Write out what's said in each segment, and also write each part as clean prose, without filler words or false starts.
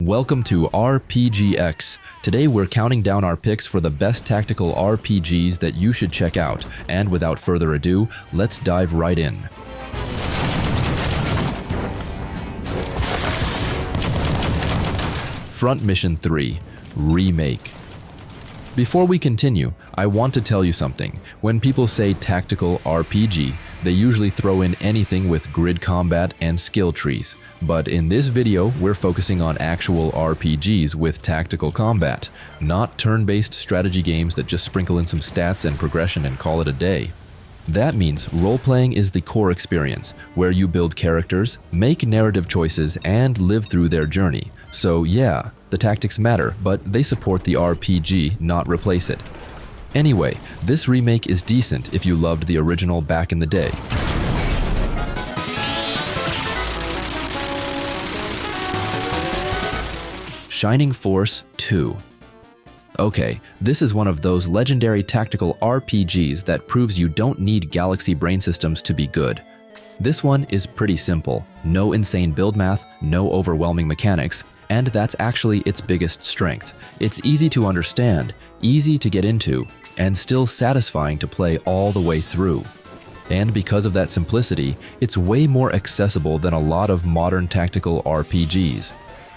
Welcome to RPGX. Today we're counting down our picks for the best tactical RPGs that you should check out, and without further ado, let's dive right in. Front Mission 3, Remake. Before we continue, I want to tell you something. When people say tactical RPG, they usually throw in anything with grid combat and skill trees. But in this video, we're focusing on actual RPGs with tactical combat, not turn-based strategy games that just sprinkle in some stats and progression and call it a day. That means role-playing is the core experience, where you build characters, make narrative choices, and live through their journey. So yeah, the tactics matter, but they support the RPG, not replace it. Anyway, this remake is decent if you loved the original back in the day. Shining Force 2. Okay, this is one of those legendary tactical RPGs that proves you don't need galaxy brain systems to be good. This one is pretty simple, no insane build math, no overwhelming mechanics, and that's actually its biggest strength. It's easy to understand, easy to get into, and still satisfying to play all the way through. And because of that simplicity, it's way more accessible than a lot of modern tactical RPGs.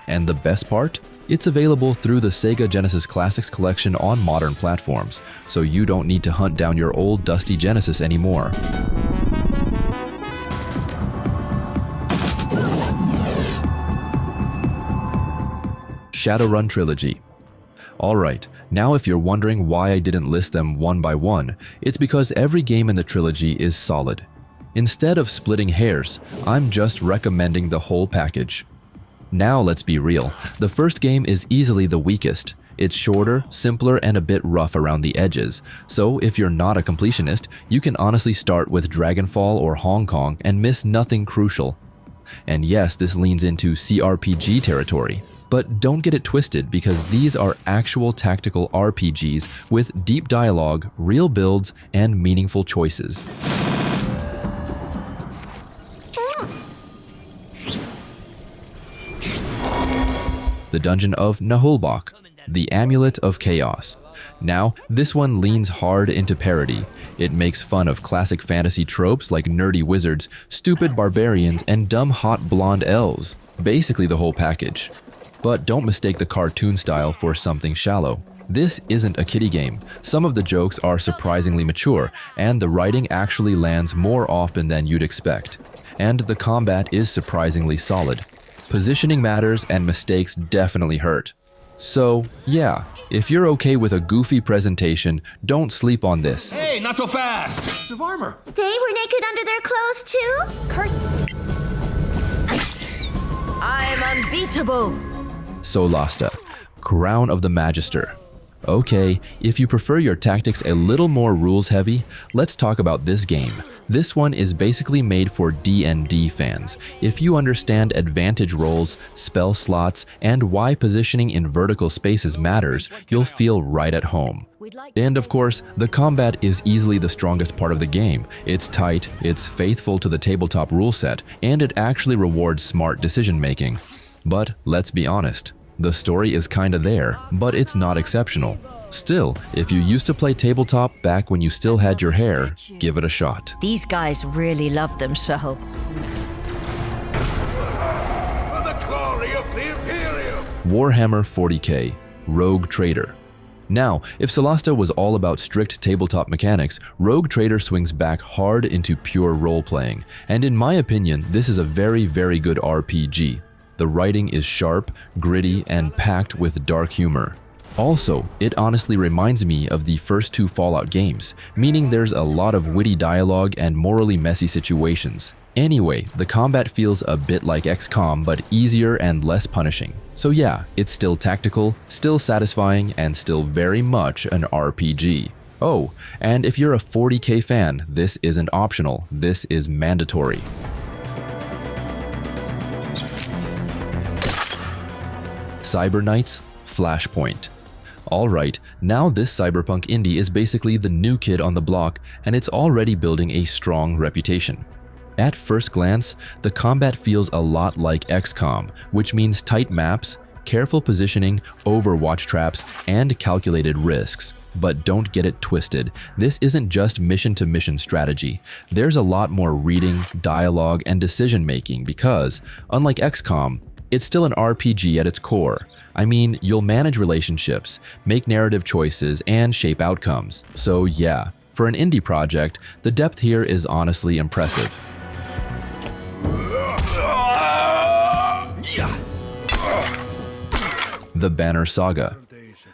And the best part? It's available through the Sega Genesis Classics collection on modern platforms, so you don't need to hunt down your old dusty Genesis anymore. Shadowrun Trilogy. Alright, now if you're wondering why I didn't list them one by one, it's because every game in the trilogy is solid. Instead of splitting hairs, I'm just recommending the whole package. Now let's be real, the first game is easily the weakest. It's shorter, simpler, and a bit rough around the edges, so if you're not a completionist, you can honestly start with Dragonfall or Hong Kong and miss nothing crucial. And yes, this leans into CRPG territory. But don't get it twisted, because these are actual tactical RPGs with deep dialogue, real builds, and meaningful choices. The Dungeon of Naheulbeuk, the Amulet of Chaos. Now, this one leans hard into parody. It makes fun of classic fantasy tropes like nerdy wizards, stupid barbarians, and dumb hot blonde elves. Basically the whole package. But don't mistake the cartoon style for something shallow. This isn't a kiddie game. Some of the jokes are surprisingly mature, and the writing actually lands more often than you'd expect. And the combat is surprisingly solid. Positioning matters, and mistakes definitely hurt. So, yeah, if you're okay with a goofy presentation, don't sleep on this. Hey, not so fast! Of armor. They were naked under their clothes too? Curse. I'm unbeatable. Solasta, Crown of the Magister. Okay, if you prefer your tactics a little more rules-heavy, let's talk about this game. This one is basically made for D&D fans. If you understand advantage rolls, spell slots, and why positioning in vertical spaces matters, you'll feel right at home. And of course, the combat is easily the strongest part of the game. It's tight, it's faithful to the tabletop rule set, and it actually rewards smart decision-making. But let's be honest. The story is kinda there, but it's not exceptional. Still, if you used to play tabletop back when you still had your hair, give it a shot. These guys really love themselves. For the glory of the Imperium! Warhammer 40k, Rogue Trader. Now, if Solasta was all about strict tabletop mechanics, Rogue Trader swings back hard into pure role-playing. And in my opinion, this is a very, very good RPG. The writing is sharp, gritty, and packed with dark humor. Also, it honestly reminds me of the first two Fallout games, meaning there's a lot of witty dialogue and morally messy situations. Anyway, the combat feels a bit like XCOM, but easier and less punishing. So yeah, it's still tactical, still satisfying, and still very much an RPG. Oh, and if you're a 40k fan, this isn't optional, this is mandatory. Cyber Knights, Flashpoint. Alright, now this cyberpunk indie is basically the new kid on the block, and it's already building a strong reputation. At first glance, the combat feels a lot like XCOM, which means tight maps, Careful positioning, overwatch traps, and calculated risks. But don't get it twisted, this isn't just mission-to-mission strategy. There's a lot more reading, dialogue, and decision-making because, unlike XCOM, it's still an RPG at its core. I mean, you'll manage relationships, make narrative choices, and shape outcomes. So yeah, for an indie project, the depth here is honestly impressive. The Banner Saga.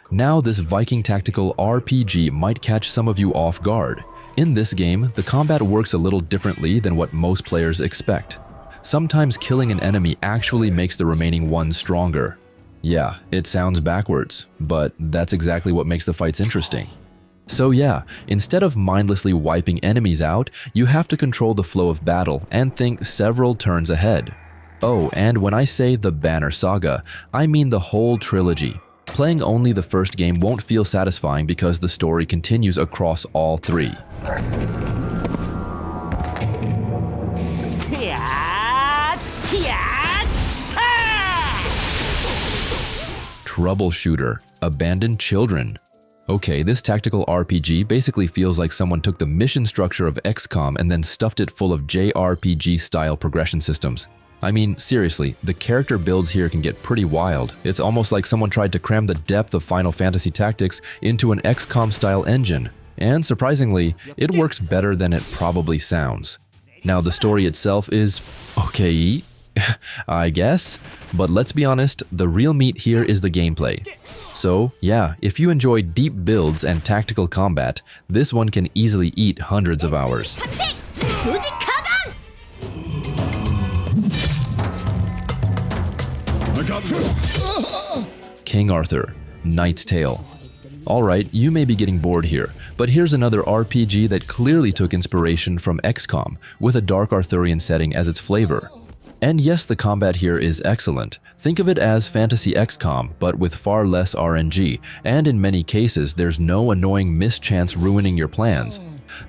Now this Viking tactical RPG might catch some of you off guard. In this game, the combat works a little differently than what most players expect. Sometimes killing an enemy actually makes the remaining one stronger. Yeah, it sounds backwards, but that's exactly what makes the fights interesting. So yeah, instead of mindlessly wiping enemies out, you have to control the flow of battle and think several turns ahead. Oh, and when I say the Banner Saga, I mean the whole trilogy. Playing only the first game won't feel satisfying because the story continues across all three. Troubleshooter, Abandoned Children. Okay, this tactical RPG basically feels like someone took the mission structure of XCOM and then stuffed it full of JRPG-style progression systems. I mean, seriously, the character builds here can get pretty wild. It's almost like someone tried to cram the depth of Final Fantasy Tactics into an XCOM-style engine. And surprisingly, it works better than it probably sounds. Now, the story itself is okay, I guess. But let's be honest, the real meat here is the gameplay. So, yeah, if you enjoy deep builds and tactical combat, this one can easily eat hundreds of hours. King Arthur, Knight's Tale. Alright, you may be getting bored here, but here's another RPG that clearly took inspiration from XCOM, with a dark Arthurian setting as its flavor. And yes, the combat here is excellent. Think of it as fantasy XCOM, but with far less RNG, and in many cases there's no annoying mischance ruining your plans.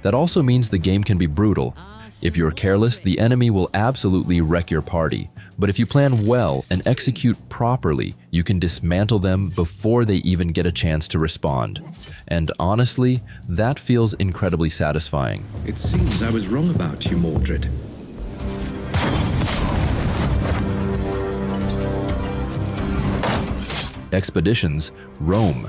That also means the game can be brutal. If you're careless, the enemy will absolutely wreck your party. But if you plan well and execute properly, you can dismantle them before they even get a chance to respond. And honestly, that feels incredibly satisfying. It seems I was wrong about you, Mordred. Expeditions, Rome.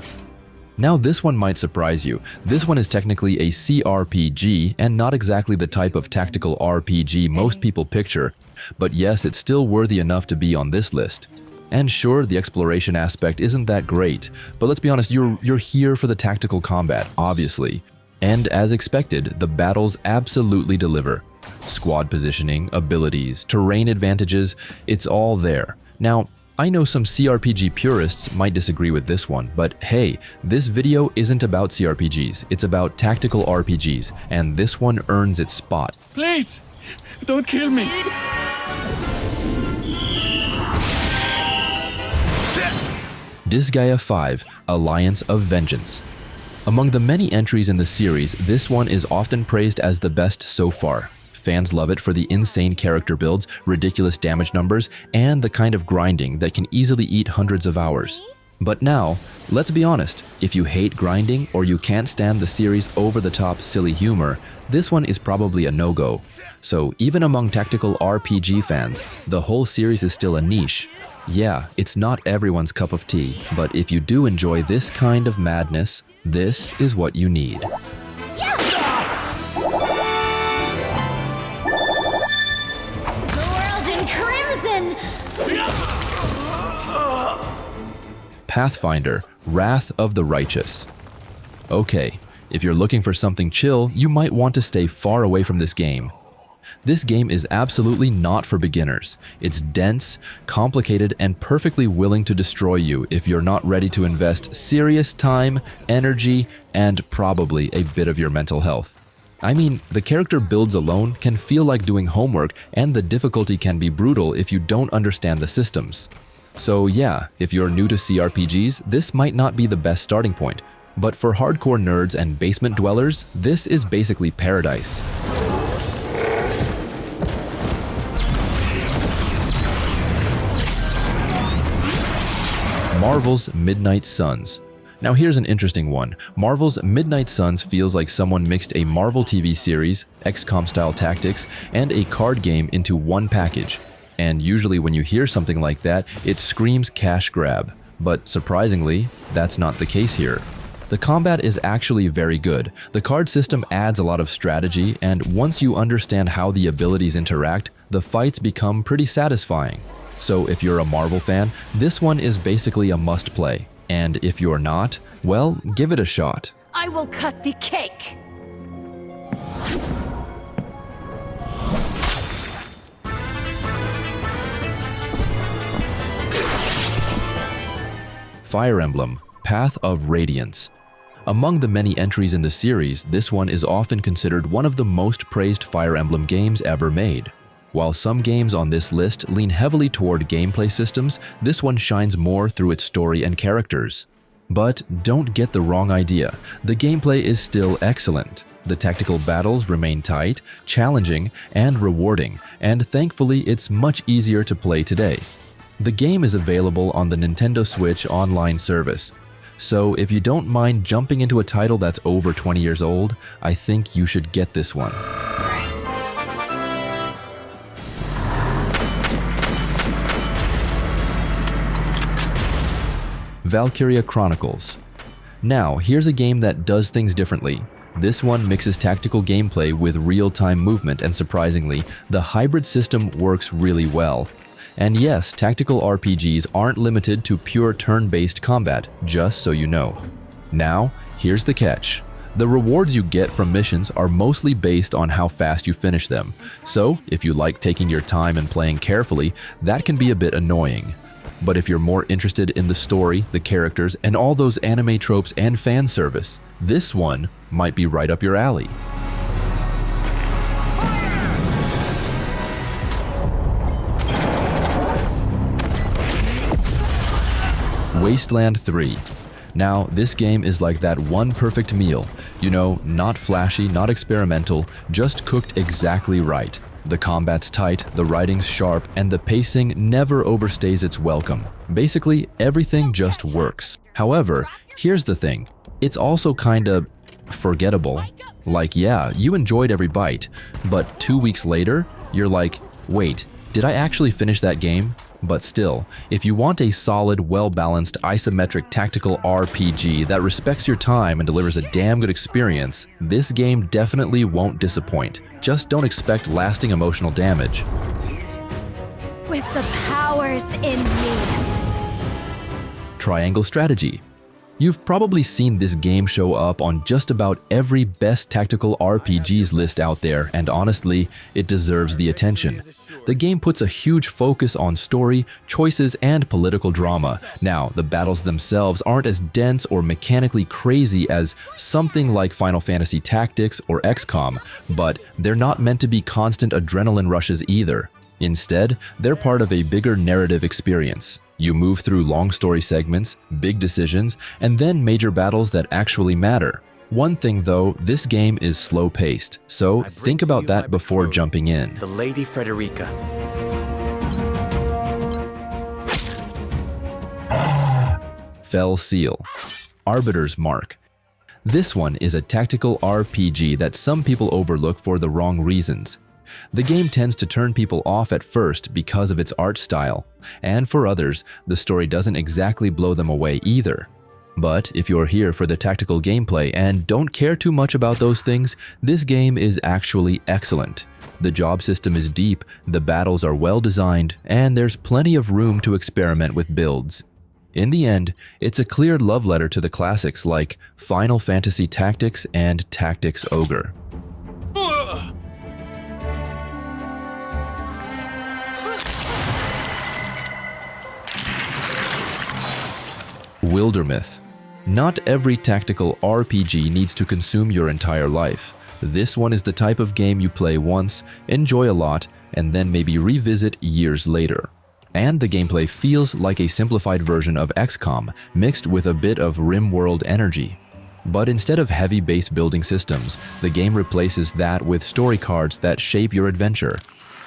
Now this one might surprise you. This one is technically a CRPG and not exactly the type of tactical RPG most people picture, but yes, it's still worthy enough to be on this list. And sure, the exploration aspect isn't that great, but let's be honest, you're here for the tactical combat, obviously. And as expected, the battles absolutely deliver. Squad positioning, abilities, terrain advantages, it's all there. Now, I know some CRPG purists might disagree with this one, but hey, this video isn't about CRPGs, it's about tactical RPGs, and this one earns its spot. Please, don't kill me. Disgaea 5, Alliance of Vengeance. Among the many entries in the series, this one is often praised as the best so far. Fans love it for the insane character builds, ridiculous damage numbers, and the kind of grinding that can easily eat hundreds of hours. But now, let's be honest, if you hate grinding or you can't stand the series' over-the-top silly humor, this one is probably a no-go. So even among tactical RPG fans, the whole series is still a niche. Yeah, it's not everyone's cup of tea, but if you do enjoy this kind of madness, this is what you need. Pathfinder, Wrath of the Righteous. Okay, if you're looking for something chill, you might want to stay far away from this game. This game is absolutely not for beginners. It's dense, complicated, and perfectly willing to destroy you if you're not ready to invest serious time, energy, and probably a bit of your mental health. I mean, the character builds alone can feel like doing homework, and the difficulty can be brutal if you don't understand the systems. So yeah, if you're new to CRPGs, this might not be the best starting point, but for hardcore nerds and basement dwellers, this is basically paradise. Marvel's Midnight Suns. Now here's an interesting one. Marvel's Midnight Suns feels like someone mixed a Marvel TV series, XCOM-style tactics, and a card game into one package. And usually when you hear something like that, it screams cash grab. But surprisingly, that's not the case here. The combat is actually very good. The card system adds a lot of strategy, and once you understand how the abilities interact, the fights become pretty satisfying. So if you're a Marvel fan, this one is basically a must-play. And if you're not, well, give it a shot. I will cut the cake. Fire Emblem, Path of Radiance. Among the many entries in the series, this one is often considered one of the most praised Fire Emblem games ever made. While some games on this list lean heavily toward gameplay systems, this one shines more through its story and characters. But don't get the wrong idea, the gameplay is still excellent. The tactical battles remain tight, challenging, and rewarding, and thankfully it's much easier to play today. The game is available on the Nintendo Switch online service. So if you don't mind jumping into a title that's over 20 years old, I think you should get this one. Valkyria Chronicles. Now, here's a game that does things differently. This one mixes tactical gameplay with real-time movement, and surprisingly, the hybrid system works really well. And yes, tactical RPGs aren't limited to pure turn-based combat, just so you know. Now, here's the catch. The rewards you get from missions are mostly based on how fast you finish them. So, if you like taking your time and playing carefully, that can be a bit annoying. But if you're more interested in the story, the characters, and all those anime tropes and fan service, this one might be right up your alley. Wasteland 3. Now, this game is like that one perfect meal. You know, not flashy, not experimental, just cooked exactly right. The combat's tight, the writing's sharp, and the pacing never overstays its welcome. Basically, everything just works. However, here's the thing. It's also kinda forgettable. Like, yeah, you enjoyed every bite, but 2 weeks later, you're like, wait, did I actually finish that game? But still, if you want a solid, well-balanced, isometric tactical RPG that respects your time and delivers a damn good experience, this game definitely won't disappoint. Just don't expect lasting emotional damage. With the powers in me. Triangle Strategy. You've probably seen this game show up on just about every best tactical RPGs list out there, and honestly, it deserves the attention. The game puts a huge focus on story, choices, and political drama. Now, the battles themselves aren't as dense or mechanically crazy as something like Final Fantasy Tactics or XCOM, but they're not meant to be constant adrenaline rushes either. Instead, they're part of a bigger narrative experience. You move through long story segments, big decisions, and then major battles that actually matter. One thing though, this game is slow-paced, so think about that before jumping in. The Lady Frederica. Fell Seal. Arbiter's Mark. This one is a tactical RPG that some people overlook for the wrong reasons. The game tends to turn people off at first because of its art style, and for others, the story doesn't exactly blow them away either. But if you're here for the tactical gameplay and don't care too much about those things, this game is actually excellent. The job system is deep, the battles are well designed, and there's plenty of room to experiment with builds. In the end, it's a clear love letter to the classics like Final Fantasy Tactics and Tactics Ogre. Wildermyth. Not every tactical RPG needs to consume your entire life. This one is the type of game you play once, enjoy a lot, and then maybe revisit years later. And the gameplay feels like a simplified version of XCOM, mixed with a bit of RimWorld energy. But instead of heavy base building systems, the game replaces that with story cards that shape your adventure.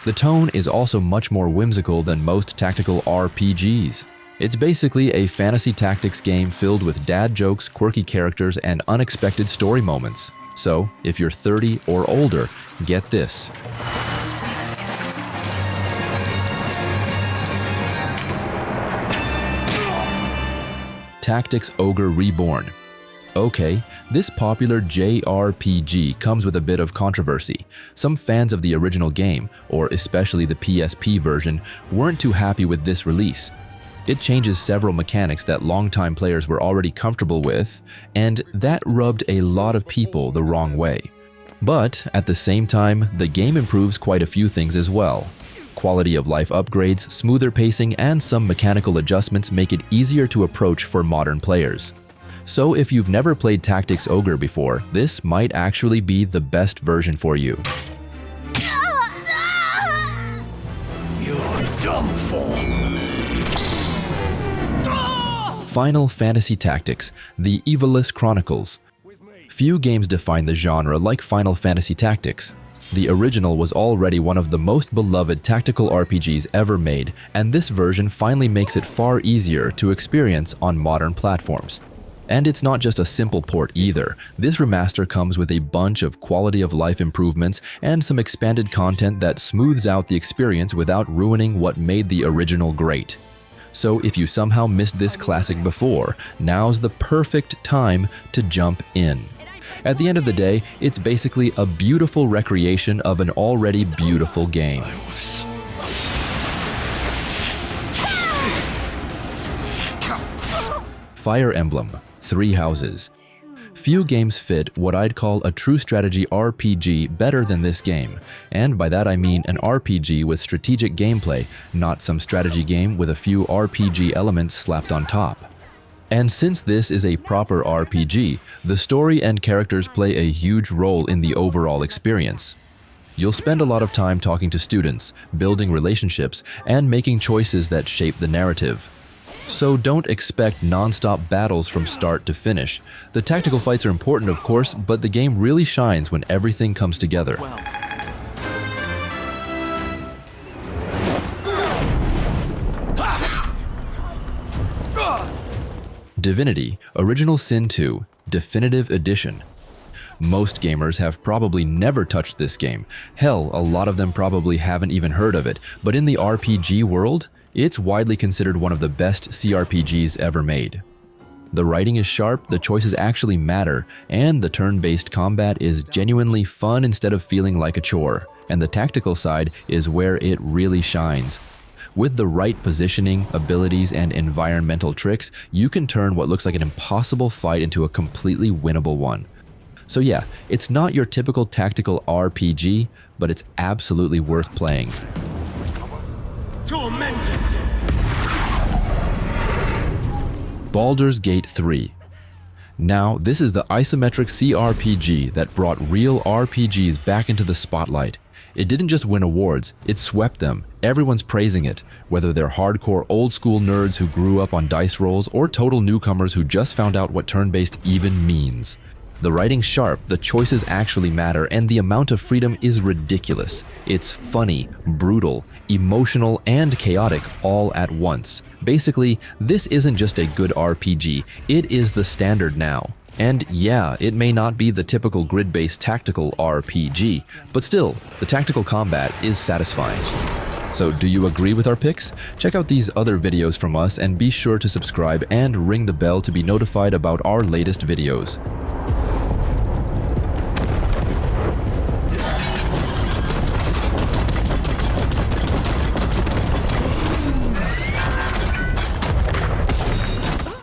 The tone is also much more whimsical than most tactical RPGs. It's basically a fantasy tactics game filled with dad jokes, quirky characters, and unexpected story moments. So, if you're 30 or older, get this. Tactics Ogre Reborn. Okay, this popular JRPG comes with a bit of controversy. Some fans of the original game, or especially the PSP version, weren't too happy with this release. It changes several mechanics that longtime players were already comfortable with, and that rubbed a lot of people the wrong way. But at the same time, the game improves quite a few things as well. Quality of life upgrades, smoother pacing, and some mechanical adjustments make it easier to approach for modern players. So if you've never played Tactics Ogre before, this might actually be the best version for you. You're dumb fool. Final Fantasy Tactics, the Ivalice Chronicles. Few games define the genre like Final Fantasy Tactics. The original was already one of the most beloved tactical RPGs ever made, and this version finally makes it far easier to experience on modern platforms. And it's not just a simple port either. This remaster comes with a bunch of quality of life improvements and some expanded content that smooths out the experience without ruining what made the original great. So if you somehow missed this classic before, now's the perfect time to jump in. At the end of the day, it's basically a beautiful recreation of an already beautiful game. Fire Emblem, Three Houses. Few games fit what I'd call a true strategy RPG better than this game, and by that I mean an RPG with strategic gameplay, not some strategy game with a few RPG elements slapped on top. And since this is a proper RPG, the story and characters play a huge role in the overall experience. You'll spend a lot of time talking to students, building relationships, and making choices that shape the narrative. So don't expect non-stop battles from start to finish. The tactical fights are important, of course, but the game really shines when everything comes together. Divinity, Original Sin 2, Definitive Edition. Most gamers have probably never touched this game. Hell, a lot of them probably haven't even heard of it, but in the RPG world, it's widely considered one of the best CRPGs ever made. The writing is sharp, the choices actually matter, and the turn-based combat is genuinely fun instead of feeling like a chore, and the tactical side is where it really shines. With the right positioning, abilities, and environmental tricks, you can turn what looks like an impossible fight into a completely winnable one. So yeah, it's not your typical tactical RPG, but it's absolutely worth playing. Tormented. Baldur's Gate 3. Now, this is the isometric CRPG that brought real RPGs back into the spotlight. It didn't just win awards, it swept them. Everyone's praising it, whether they're hardcore old-school nerds who grew up on dice rolls or total newcomers who just found out what turn-based even means. The writing's sharp, the choices actually matter, and the amount of freedom is ridiculous. It's funny, brutal, emotional, and chaotic all at once. Basically, this isn't just a good RPG, it is the standard now. And yeah, it may not be the typical grid-based tactical RPG, but still, the tactical combat is satisfying. So do you agree with our picks? Check out these other videos from us and be sure to subscribe and ring the bell to be notified about our latest videos.